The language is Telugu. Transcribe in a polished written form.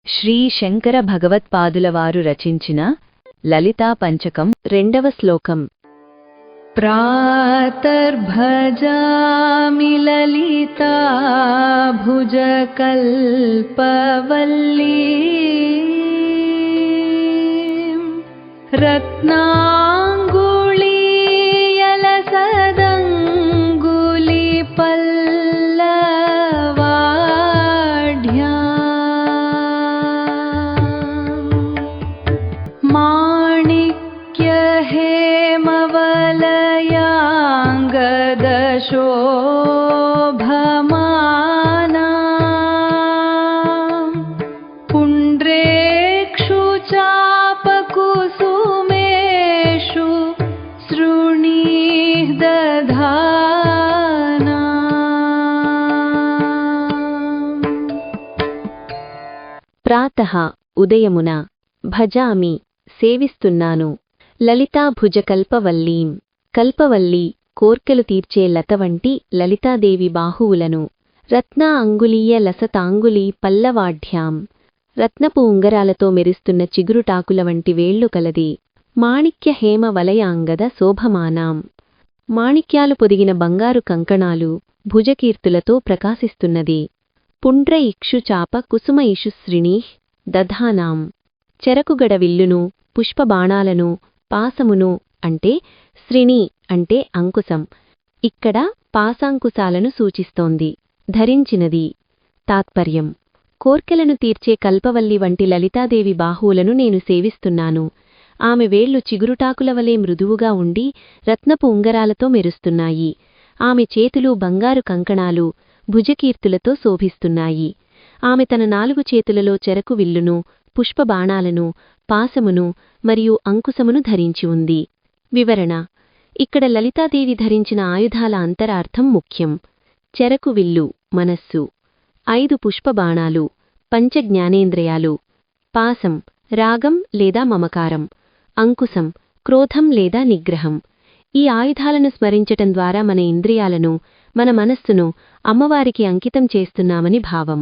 శ్రీ శంకర భగవత్పాదులవారు రచించిన లలితా పంచకం 2వ శ్లోకం. ప్రాతర్భజామి లలితా భుజకల్పవల్లీ రత్నాంగుళీయలసదంగులి పల్లవాఢ్యా మాణిక్య హేమవలయాంగదశోభమానా పుండ్రేక్షు చాపకుసుమేషు శృణీః దధానా. ప్రాతః ఉదయమున, భజామి సేవిస్తున్నాను, లలితా భుజకల్పవల్లీం కల్పవల్లి కోర్కెలు తీర్చే లత వంటి లలితాదేవి బాహువులను, రత్న అంగుళీయ లసతాంగుళీ పల్లవాఢ్యాం రత్నపు ఉంగరాలతో మెరుస్తున్న చిగురుటాకుల వంటి వేళ్లు కలది, మాణిక్య హేమ వలయాంగద శోభమానాం మాణిక్యాలు పొదిగిన బంగారు కంకణాలు భుజకీర్తులతో ప్రకాశిస్తున్నది, పుండ్ర ఇక్షు చాప కుసుమ ఇషుశ్రిణీః దధానాం చెరకుగడ విల్లును, పుష్పబాణాలను, పాసమును అంటే శ్రిణి అంటే అంకుశం, ఇక్కడ పాసాంకుశాలను సూచిస్తోంది, ధరించినది. తాత్పర్యం: కోర్కెలను తీర్చే కల్పవల్లి వంటి లలితాదేవి బాహువులను నేను సేవిస్తున్నాను. ఆమె వేళ్లు చిగురుటాకులవలే మృదువుగా ఉండి రత్నపు ఉంగరాలతో మెరుస్తున్నాయి. ఆమె చేతులు బంగారు కంకణాలు భుజకీర్తులతో శోభిస్తున్నాయి. ఆమె తన 4 చేతులలో చెరకు విల్లును, పుష్పబాణాలను, పాసమును మరియు అంకుశమును ధరించి ఉంది. వివరణ: ఇక్కడ లలితాదేవి ధరించిన ఆయుధాల అంతరార్థం ముఖ్యం. చెరకు విల్లు మనస్సు, 5 పుష్పబాణాలు పంచ జ్ఞానేంద్రియాలు, పాసం రాగం లేదా మమకారం, అంకుశం క్రోధం లేదా నిగ్రహం. ఈ ఆయుధాలను స్మరించటం ద్వారా మన ఇంద్రియాలను, మన మనస్సును అమ్మవారికి అంకితం చేస్తున్నామని భావం.